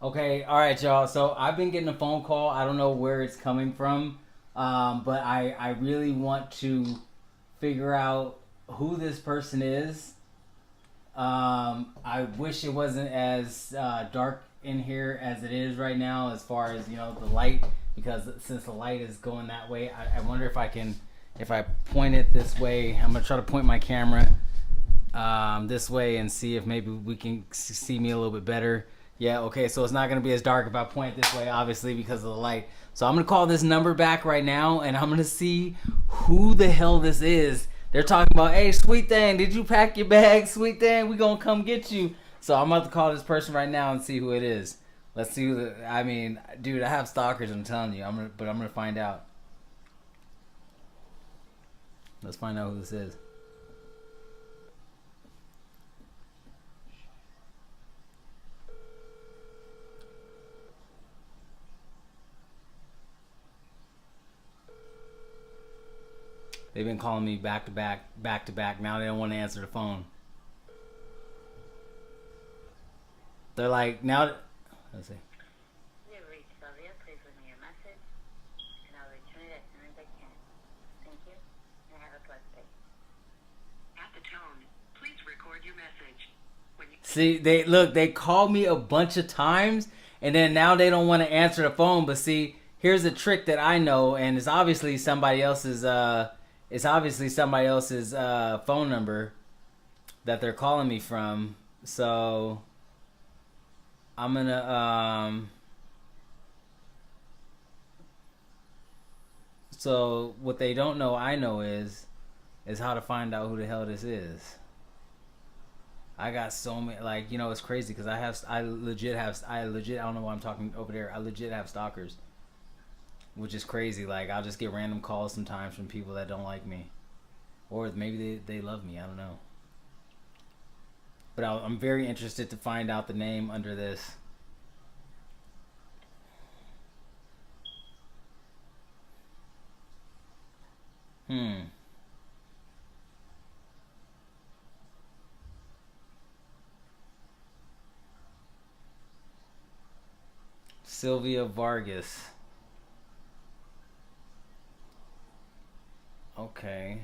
Okay, all right, y'all. So I've been getting a phone call. I don't know where it's coming from, but I really want to figure out who this person is. I wish it wasn't as dark in here as it is right now, as far as the light, because since the light is going that way, I wonder if if I point it this way. I'm gonna try to point my camera this way and see if maybe we can see me a little bit better. Yeah, okay, so it's not going to be as dark if I point it this way, obviously, because of the light. So I'm going to call this number back right now, and I'm going to see who the hell this is. They're talking about, hey, sweet thing, did you pack your bag? Sweet thing, we going to come get you. So I'm about to call this person right now and see who it is. Let's see I mean, dude, I have stalkers, I'm telling you, but I'm going to find out. Let's find out who this is. They've been calling me back to back. Now they don't want to answer the phone. They're like, now, let's see. You've reached Sylvia. Please leave me a message, and I'll return it as soon as I can. Thank you, and have a blessed day. At the tone, please record your message. See, they called me a bunch of times, and then now they don't want to answer the phone. But see, here's a trick that I know, and it's obviously somebody else's. Phone number that they're calling me from. So I'm gonna So what they don't know, I know is how to find out who the hell this is. I got so many, like, it's crazy because I legit, I don't know why I'm talking over there. I legit have stalkers, which is crazy. Like, I'll just get random calls sometimes from people that don't like me, or maybe they love me. I don't know. But I'm very interested to find out the name under this. Sylvia Vargas. Okay.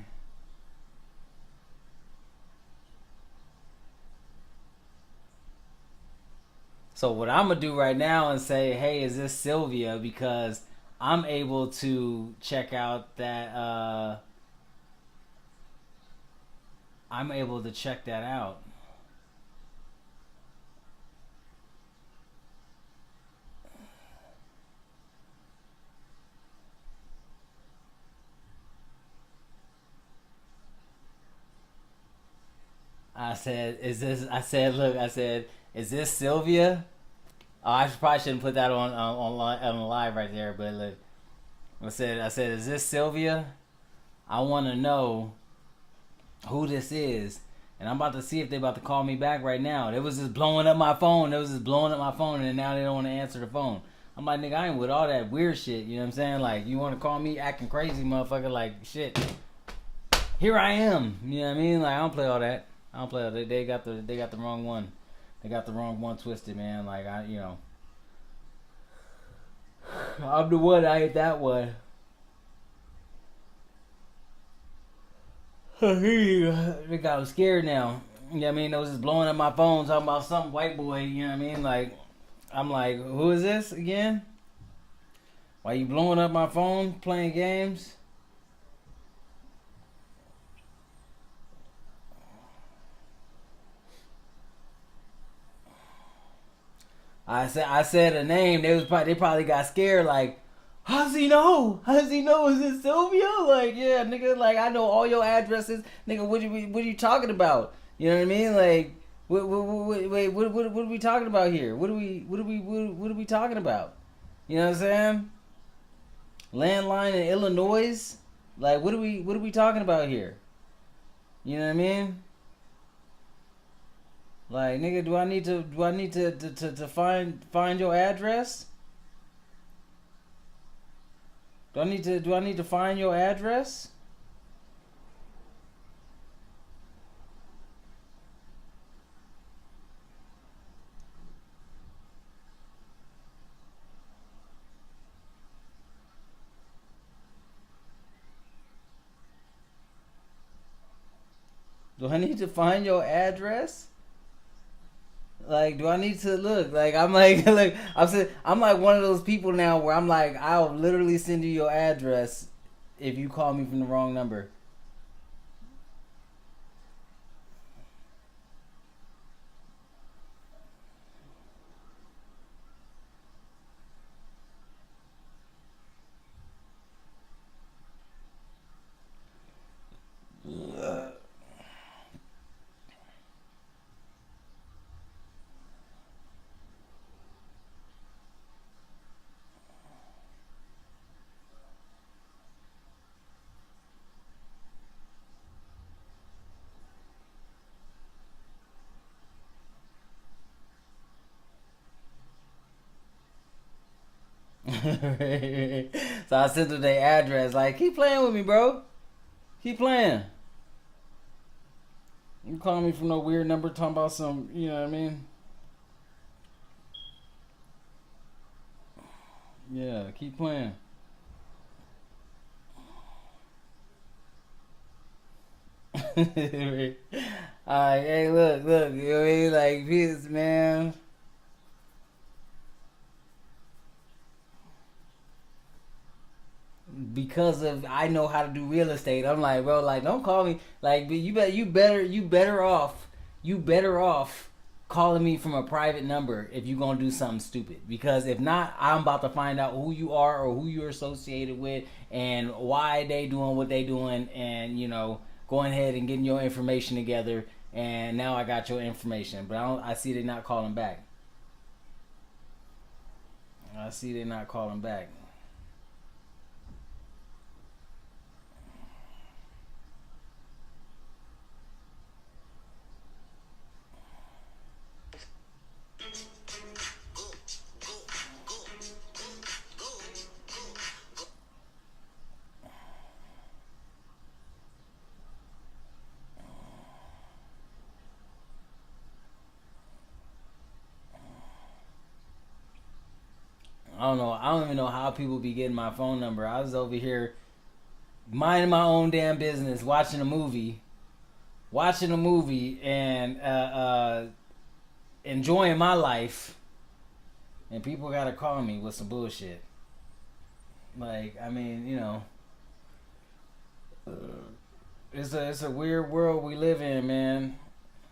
So what I'm gonna do right now and say, hey, is this Sylvia? Because I'm able to check out that. I'm able to check that out. I said, is this? I said, look, I said, is this Sylvia? Oh, probably shouldn't put that on live right there. But look, I said, is this Sylvia? I want to know who this is, and I'm about to see if they about to call me back right now. They was just blowing up my phone. And now they don't want to answer the phone. I'm like, nigga, I ain't with all that weird shit. You know what I'm saying? Like, you want to call me acting crazy, motherfucker? Like, shit. Here I am. You know what I mean? Like, I don't play all that. They got the wrong one. They got the wrong one twisted, man. Like, I'm the one. I ain't that one. They got scared now. You know what I mean? They was just blowing up my phone talking about some white boy. You know what I mean? Like, I'm like, who is this again? Why you blowing up my phone playing games? I said a name. They probably got scared. Like, how's he know? How's he know? Is it Sylvia? Like, yeah, nigga. Like, I know all your addresses, nigga. What are you talking about? You know what I mean? Like, what are we talking about here? What are we talking about? You know what I'm saying? Landline in Illinois. Like, what are we talking about here? You know what I mean? Like, nigga, do I need to find your address? Do I need to find your address? Do I need to find your address? Like, do I need to look? Like, I'm like, look, I'm like one of those people now where I'm like, I'll literally send you your address if you call me from the wrong number. So I sent them their address. Like, keep playing with me, bro. Keep playing. You calling me from no weird number talking about some, you know what I mean? Yeah, keep playing. Alright, hey, look, you know what I mean? Like, this, man. Because of I know how to do real estate, I'm like, bro, like, don't call me. Like, you better off calling me from a private number if you're gonna do something stupid. Because if not, I'm about to find out who you are or who you're associated with and why they doing what they doing, and going ahead and getting your information together. And now I got your information, but I see they're not calling back. I see they're not calling back. I don't know. I don't even know how people be getting my phone number. I was over here minding my own damn business, watching a movie, and enjoying my life, and people gotta call me with some bullshit. Like, I mean, it's a weird world we live in, man.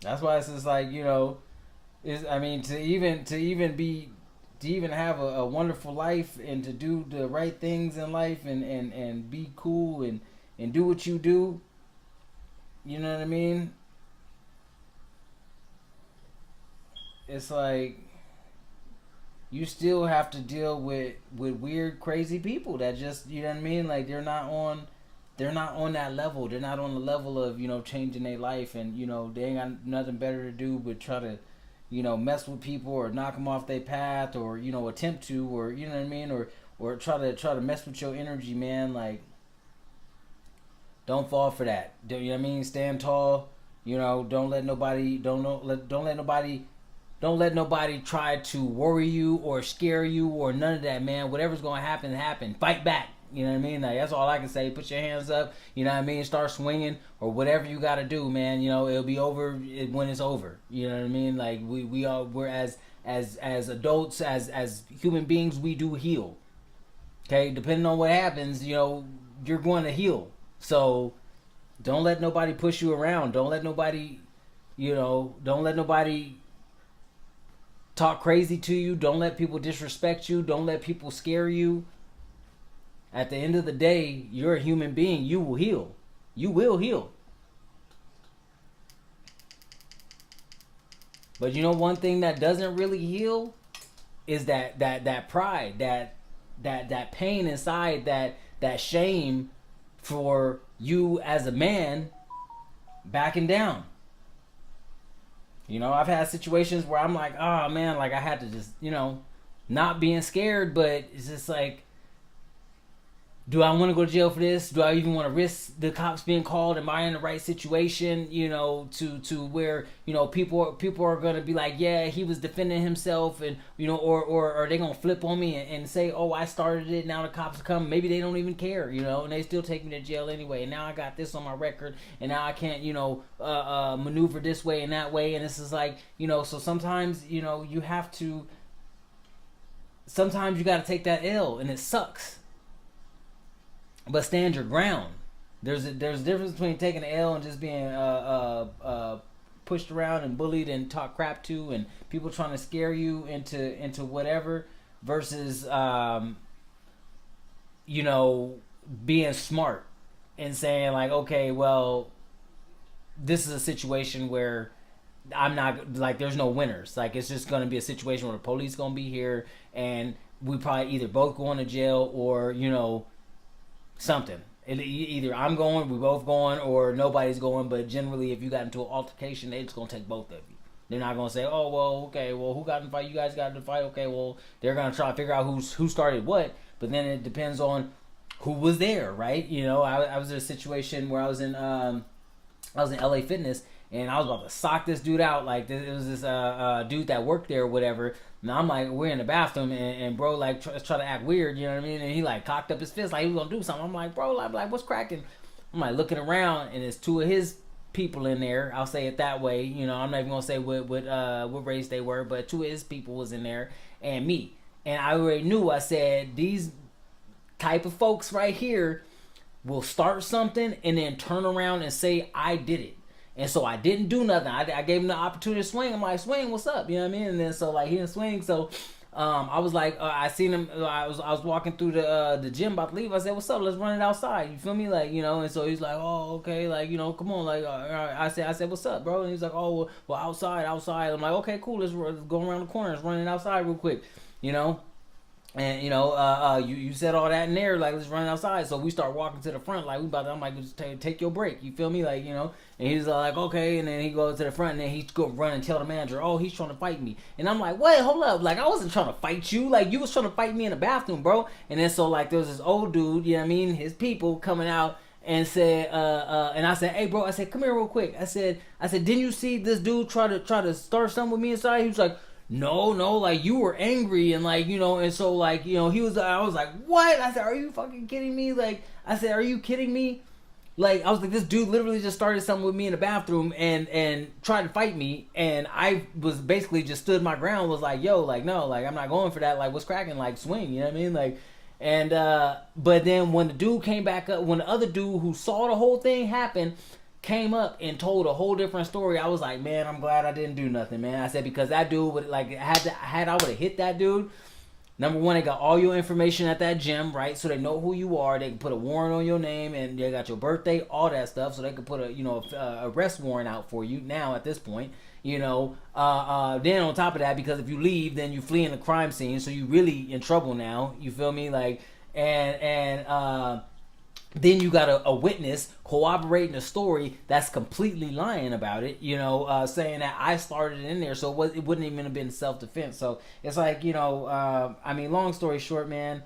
That's why it's just like, to even have a wonderful life and to do the right things in life and be cool and do what you do, you know what I mean? It's like you still have to deal with weird, crazy people that just, you know what I mean? Like, they're not on that level. They're not on the level of, changing their life, and, they ain't got nothing better to do but try to, mess with people or knock them off their path, or, attempt to, or, you know what I mean? Or try to mess with your energy, man. Like, don't fall for that. You know what I mean? Stand tall. Don't let nobody try to worry you or scare you or none of that, man. Whatever's going to happen. Fight back. You know what I mean? Like, that's all I can say. Put your hands up. You know what I mean? Start swinging or whatever you got to do, man. It'll be over when it's over. You know what I mean? Like, we're as adults, as human beings, we do heal. Okay? Depending on what happens, you're going to heal. So don't let nobody push you around. Don't let nobody talk crazy to you. Don't let people disrespect you. Don't let people scare you. At the end of the day, you're a human being. You will heal. You will heal. But one thing that doesn't really heal is that pride, that pain inside, that shame for you as a man backing down. I've had situations where I'm like, oh man, like I had to just, not being scared, but it's just like, do I want to go to jail for this? Do I even want to risk the cops being called? Am I in the right situation? To where people are gonna be like, yeah, he was defending himself, and or are they gonna flip on me and say, oh, I started it. Now the cops are coming. Maybe they don't even care, and they still take me to jail anyway. And now I got this on my record, and now I can't, maneuver this way and that way. And this is like, so sometimes, you have to. Sometimes you got to take that L, and it sucks. But stand your ground. There's a difference between taking an L and just being pushed around and bullied and talk crap to, and people trying to scare you into whatever, versus being smart and saying like, okay, well, this is a situation where I'm not, like, there's no winners. Like, it's just gonna be a situation where the police gonna be here, and we probably either both going to jail or something. Either I'm going, we both going, or nobody's going. But generally, if you got into an altercation, they're just gonna take both of you. They're not gonna say, "Oh, well, okay, well, who got in the fight? You guys got in the fight. Okay, well, they're gonna try to figure out who started what." But then it depends on who was there, right? I was in a situation where I was in LA Fitness, and I was about to sock this dude out. Like, it was this dude that worked there or whatever. Now I'm like, we're in the bathroom, and bro, like, try to act weird, you know what I mean? And he like cocked up his fist like he was gonna do something. I'm like, bro, like what's cracking? I'm like looking around, and there's two of his people in there. I'll say it that way. I'm not even gonna say what race they were, but two of his people was in there, and me. And I already knew. I said, these type of folks right here will start something and then turn around and say I did it. And so I didn't do nothing. I gave him the opportunity to swing. I'm like, swing, what's up? You know what I mean? And then so like he didn't swing. So I was like, I seen him. I was walking through the gym about to leave. I said, what's up? Let's run it outside. You feel me? Like, And so he's like, oh, okay. Like, come on. Like, all right. I said, what's up, bro? And he's like, oh, well, outside. I'm like, okay, cool. Let's go around the corner. Let's run it outside real quick. And you said all that in there, like, let's run outside. So we start walking to the front, like, I'm like, just take your break, you feel me, like, And he's like, okay, and then he goes to the front, and then he go run and tell the manager, oh, he's trying to fight me. And I'm like, wait, hold up, like, I wasn't trying to fight you, like, you was trying to fight me in the bathroom, bro. And then so like there was this old dude, you know what I mean, his people coming out and said, and I said, hey, bro, I said, come here real quick. I said, didn't you see this dude try to start something with me inside? He was like, no, like, you were angry, and like, and so like, I was like, what? I said, are you fucking kidding me? Like, I said, are you kidding me? Like, I was like, this dude literally just started something with me in the bathroom and tried to fight me, and I was basically just stood my ground, was like, yo, like, no, like, I'm not going for that, like, what's cracking, like, swing, you know what I mean? Like, and but then when the dude came back up, when the other dude who saw the whole thing happen came up and told a whole different story, I was like, man, I'm glad I didn't do nothing, man. I said, because that dude would, like, had I would have hit that dude, number one, they got all your information at that gym, right? So they know who you are. They can put a warrant on your name, and they got your birthday, all that stuff. So they can put a arrest warrant out for you now at this point. Then on top of that, because if you leave, then you flee in the crime scene, so you really in trouble now. You feel me? Like, and then you got a witness corroborating a story that's completely lying about it, saying that I started it in there, so it wouldn't even have been self-defense. So it's like, long story short, man,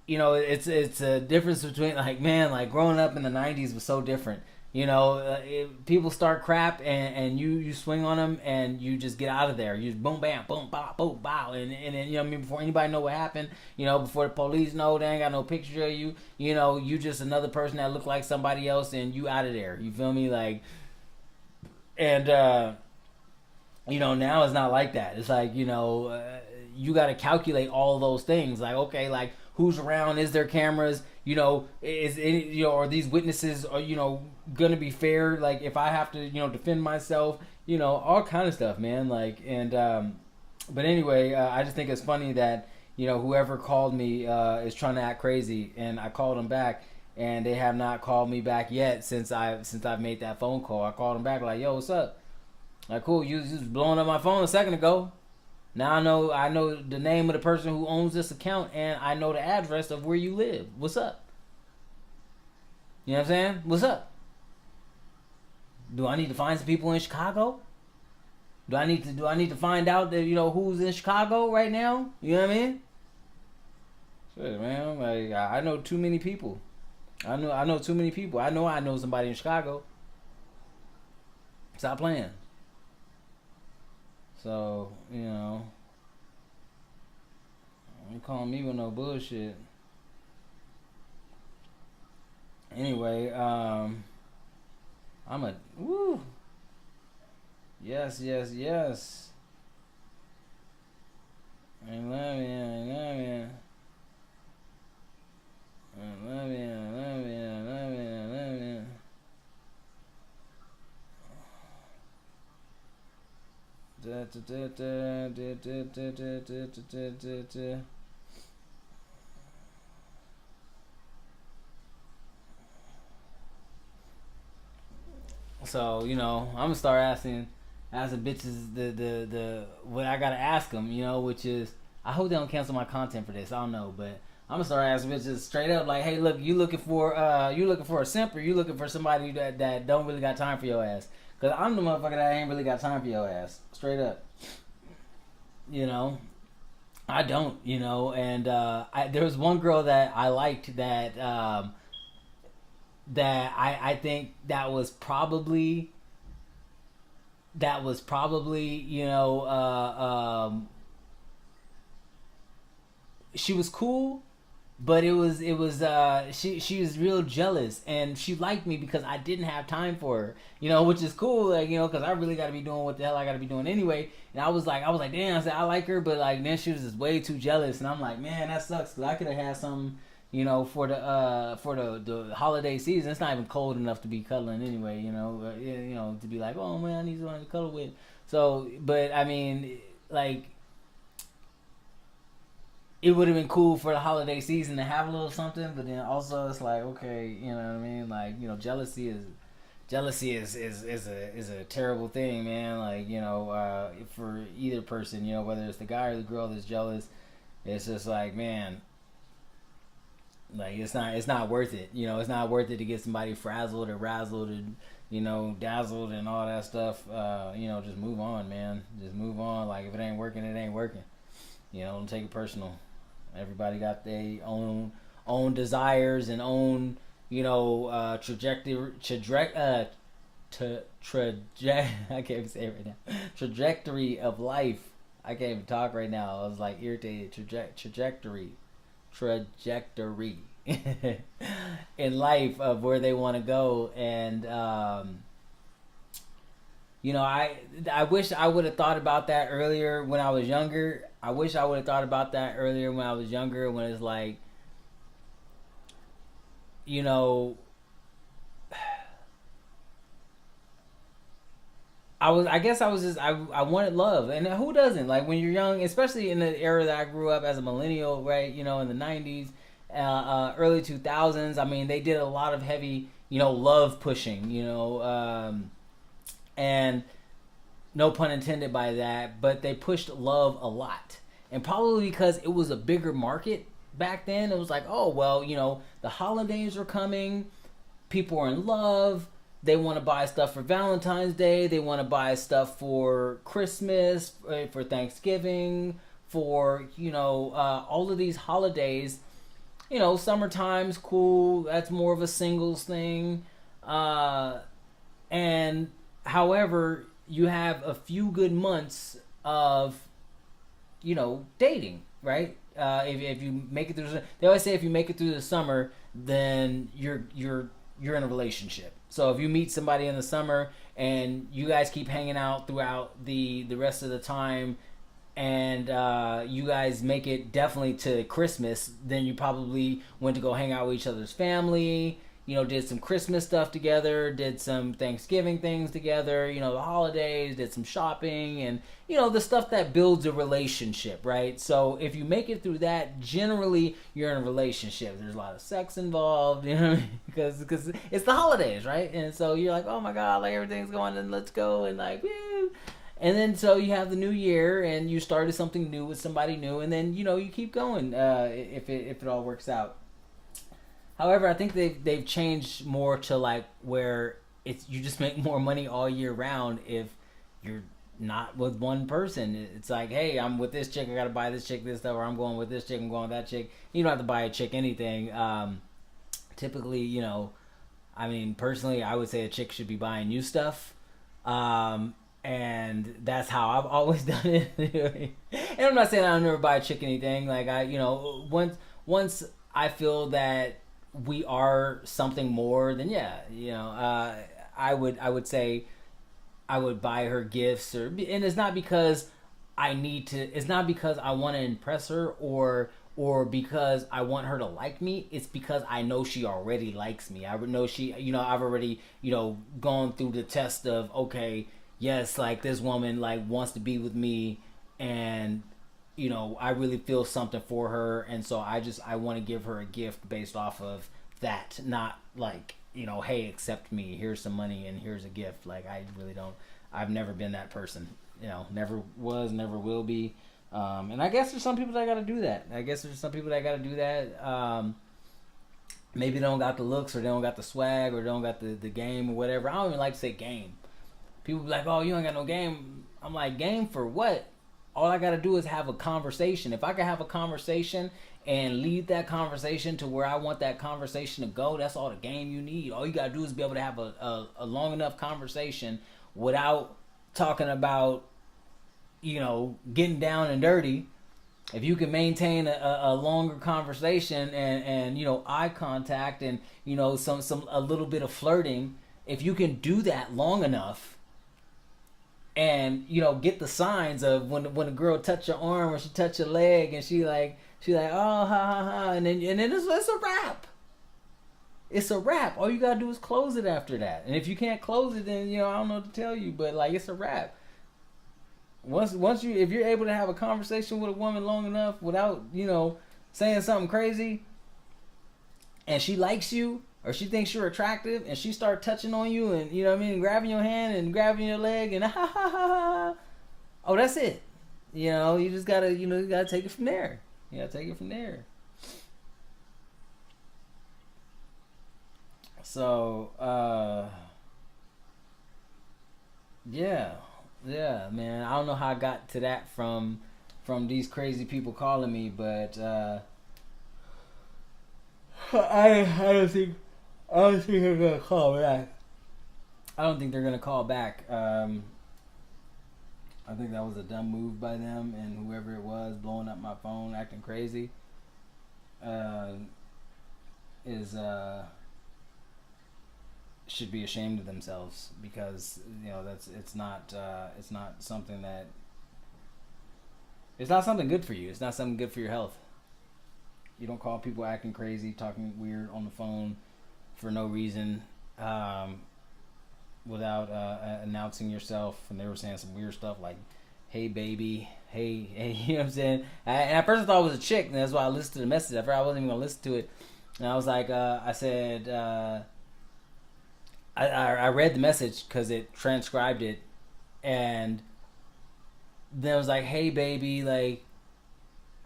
it's a difference between, like, man, like, growing up in the 90s was so different. People start crap and you swing on them and you just get out of there. You just boom, bam, boom, bow, boom, bow. And then, before anybody know what happened, before the police know, they ain't got no picture of you, you just another person that look like somebody else, and you out of there. You feel me? Like, and, now it's not like that. It's like, you got to calculate all those things. Like, okay, like, who's around? Is there cameras? Is any, are these witnesses, gonna be fair? Like, if I have to, defend myself, all kind of stuff, man. Like, and, but anyway, I just think it's funny that, whoever called me, is trying to act crazy, and I called them back, and they have not called me back yet since I've made that phone call. I called them back like, yo, what's up? Like, cool, you was blowing up my phone a second ago. Now I know the name of the person who owns this account, and I know the address of where you live. What's up? You know what I'm saying? What's up? Do I need to find some people in Chicago? Do I need to find out that, who's in Chicago right now? You know what I mean? Shit, man. Like I know too many people. I know too many people. I know somebody in Chicago. Stop playing. So, you know, you calling me with no bullshit. Anyway, I'm a woo. Yes. I love you. So, you know, I'm gonna start asking bitches the what I gotta ask them, you know, which is I hope they don't cancel my content for this. I don't know, but I'm gonna start asking bitches straight up like, hey, look, you looking for a simp, or you looking for somebody that don't really got time for your ass? Cause I'm the motherfucker that ain't really got time for your ass, straight up. You know, I don't, you know, and there was one girl that I liked that that I think that was probably you know she was cool, but it was she was real jealous, and she liked me because I didn't have time for her, you know, which is cool, like, you know, because I really got to be doing what the hell I got to be doing anyway. And I was like damn, I said I like her, but like then she was just way too jealous, and I'm like, man, that sucks, because I could have had some, you know, for the holiday season. It's not even cold enough to be cuddling anyway, you know. You know, to be like, oh man, I need someone to cuddle with. So, but I mean, like, it would have been cool for the holiday season to have a little something, but then also it's like, okay, you know what I mean? Like, you know, jealousy is a terrible thing, man. Like, you know, for either person, you know, whether it's the guy or the girl that's jealous, it's just like, man. Like, it's not worth it. You know, it's not worth it to get somebody frazzled or razzled and, you know, dazzled and all that stuff. You know, just move on, man. Just move on. Like, if it ain't working, it ain't working. You know, don't take it personal. Everybody got their own desires and own, you know, I can't even say it right now. Trajectory of life. I can't even talk right now. I was like irritated. Trajectory in life of where they want to go. And you know, I wish I would have thought about that earlier when I was younger. When it's like, you know, I wanted love, and who doesn't? Like, when you're young, especially in the era that I grew up as a millennial, right? You know, in the 90s, early 2000s. I mean, they did a lot of heavy, you know, love pushing, you know, and no pun intended by that, but they pushed love a lot, and probably because it was a bigger market back then. It was like, oh well, you know, the holidays are coming, people are in love. They want to buy stuff for Valentine's Day. They want to buy stuff for Christmas, for Thanksgiving, for, you know, all of these holidays. You know, summertime's cool. That's more of a singles thing. And however, you have a few good months of, you know, dating, right? If you make it through, they always say if you make it through the summer, then you're in a relationship. So if you meet somebody in the summer and you guys keep hanging out throughout the rest of the time, and you guys make it definitely to Christmas, then you probably went to go hang out with each other's family, you know, did some Christmas stuff together, did some Thanksgiving things together, you know, the holidays, did some shopping, and, you know, the stuff that builds a relationship, right? So if you make it through that, generally you're in a relationship. There's a lot of sex involved, you know what I mean? Because it's the holidays, right? And so you're like, oh my God, like everything's going, and let's go, and like, woo. And then so you have the new year, and you started something new with somebody new, and then, you know, you keep going if it all works out. However, I think they've changed more to like where it's you just make more money all year round if you're not with one person. It's like, hey, I'm with this chick, I gotta buy this chick this stuff, or I'm going with this chick, I'm going with that chick. You don't have to buy a chick anything. Typically, you know, I mean, personally, I would say a chick should be buying you stuff. And that's how I've always done it. And I'm not saying I'll never buy a chick anything. Like, you know, once I feel that we are something more, then yeah, you know, I would say I would buy her gifts, and it's not because I need to. It's not because I want to impress her, or because I want her to like me. It's because I know she already likes me. I know she, you know, I've already, you know, gone through the test of, okay, yes, like this woman like wants to be with me, and you know, I really feel something for her, and so I want to give her a gift based off of that, not like, you know, hey, accept me, here's some money and here's a gift. Like, I really don't. I've never been that person. You know, never was, never will be. And I guess there's some people that got to do that. Maybe they don't got the looks, or they don't got the swag, or they don't got the game, or whatever. I don't even like to say game. People be like, oh, you ain't got no game. I'm like, game for what? All I got to do is have a conversation. If I can have a conversation and lead that conversation to where I want that conversation to go, that's all the game you need. All you got to do is be able to have a long enough conversation without talking about, you know, getting down and dirty. If you can maintain a longer conversation and you know, eye contact, and you know, a little bit of flirting, if you can do that long enough, and you know, get the signs of when a girl touch your arm or she touch your leg, and she like oh, ha ha ha, and then it's a wrap. It's a wrap. All you gotta do is close it after that. And if you can't close it, then, you know, I don't know what to tell you, but like, it's a wrap. Once if you're able to have a conversation with a woman long enough without, you know, saying something crazy, and she likes you, or she thinks you're attractive, and she start touching on you, and, you know what I mean, grabbing your hand and grabbing your leg, and ha ha ha ha, oh, that's it. You know, you just gotta, you know, you gotta take it from there. You gotta take it from there. So, yeah, man. I don't know how I got to that from these crazy people calling me, but I don't think they're gonna call back. I don't think they're gonna call back. I think that was a dumb move by them, and whoever it was blowing up my phone, acting crazy, should be ashamed of themselves, because, you know, it's not something that, it's not something good for you. It's not something good for your health. You don't call people acting crazy, talking weird on the phone for no reason, without announcing yourself. And they were saying some weird stuff like, hey baby, hey, you know what I'm saying? And at first I thought it was a chick, and that's why I listened to the message. At first I wasn't even gonna listen to it, and I was like, I said, I read the message because it transcribed it, and then it was like, hey baby, like,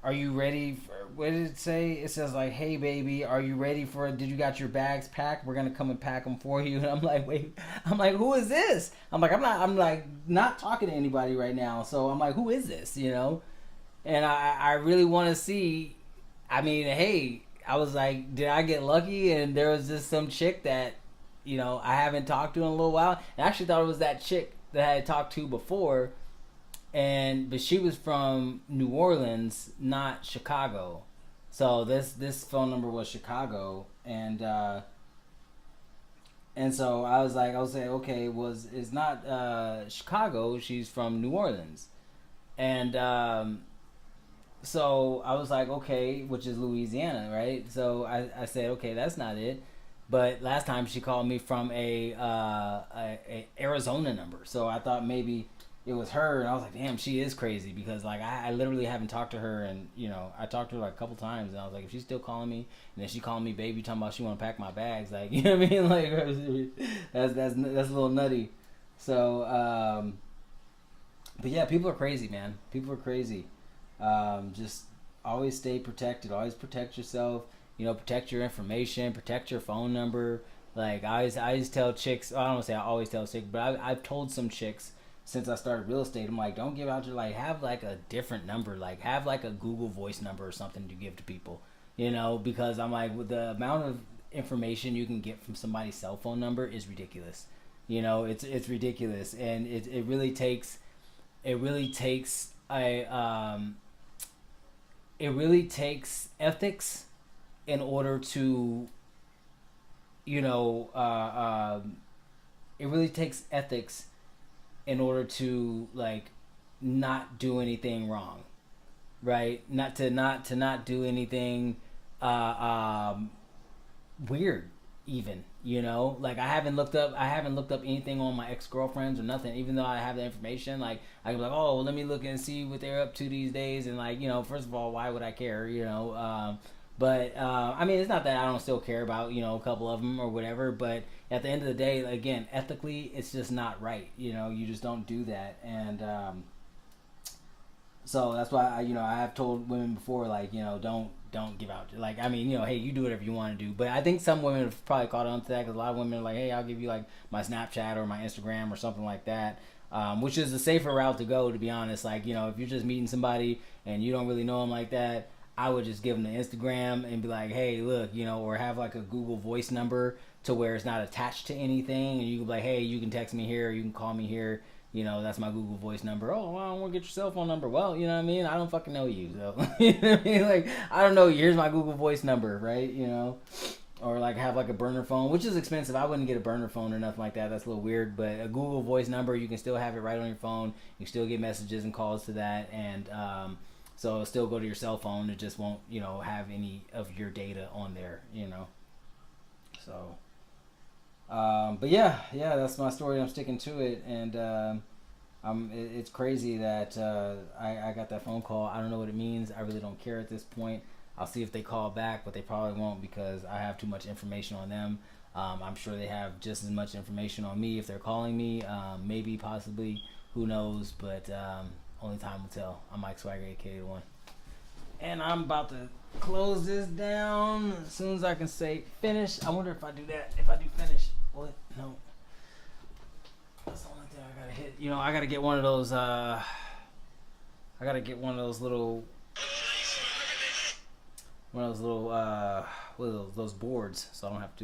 are you ready for, what did it say? It says like, hey baby, are you ready for it? Did you got your bags packed? We're gonna come and pack them for you. And I'm like, wait, I'm like, who is this? I'm like, I'm not talking to anybody right now. So I'm like, who is this? You know? And I really want to see, I mean, hey, I was like, did I get lucky? And there was just some chick that, you know, I haven't talked to in a little while. And I actually thought it was that chick that I had talked to before, but she was from New Orleans, not Chicago. So this phone number was Chicago, and so I was like, okay, it's not Chicago. She's from New Orleans, and so I was like, okay, which is Louisiana, right? So I said, okay, that's not it. But last time she called me from a Arizona number, so I thought maybe it was her, and I was like, damn, she is crazy, because like I literally haven't talked to her, and you know, I talked to her like a couple times, and I was like, if she's still calling me, and then she calling me baby, talking about she want to pack my bags, like, you know what I mean, like that's a little nutty. So but yeah, people are crazy, man. People are crazy. Just always stay protected. Always protect yourself. You know, protect your information, protect your phone number. Like I always tell chicks, I don't want to say I always tell chicks, but I've told some chicks since I started real estate, I'm like, don't give out your, like, have like a different number, like have like a Google Voice number or something to give to people, you know, because I'm like, with the amount of information you can get from somebody's cell phone number is ridiculous. You know, it's ridiculous, and it really takes a it really takes ethics in order to, you know, it really takes ethics in order to, like, not do anything wrong, right? Not to do anything weird, even, you know. Like, I haven't looked up anything on my ex-girlfriends or nothing, even though I have the information. Like, I can be like, oh, well, let me look and see what they're up to these days, and, like, you know, first of all, why would I care, you know? But I mean, it's not that I don't still care about, you know, a couple of them or whatever, but at the end of the day, again, ethically, it's just not right, you know. You just don't do that. And so that's why I have told women before, like, you know, don't give out, like, I mean, you know, hey, you do whatever you want to do. But I think some women have probably caught on to that, because a lot of women are like, hey, I'll give you, like, my Snapchat or my Instagram or something like that, which is the safer route to go, to be honest. Like, you know, if you're just meeting somebody and you don't really know them like that, I would just give them the Instagram and be like, hey, look, you know, or have like a Google Voice number to where it's not attached to anything, and you can be like, hey, you can text me here, or you can call me here. You know, that's my Google Voice number. Oh, well, I don't want to get your cell phone number. Well, you know what I mean? I don't fucking know you. So, you know what I mean? Like, I don't know you. Here's my Google Voice number, right? You know? Or, like, have, like, a burner phone, which is expensive. I wouldn't get a burner phone or nothing like that. That's a little weird. But a Google Voice number, you can still have it right on your phone. You still get messages and calls to that. And so it'll still go to your cell phone. It just won't, you know, have any of your data on there, you know? So... but yeah, that's my story. I'm sticking to it, and it's crazy that I got that phone call. I don't know what it means. I really don't care at this point. I'll see if they call back, but they probably won't, because I have too much information on them. I'm sure they have just as much information on me if they're calling me. Maybe, possibly, who knows? But only time will tell. I'm Mike Swagger, aka The One, and I'm about to close this down as soon as I can say finish. I wonder if I do that. If I do finish, what? No. That's the only thing I gotta hit. You know, I gotta get one of those. I gotta get one of those little. One of those little. What are those boards? So I don't have to.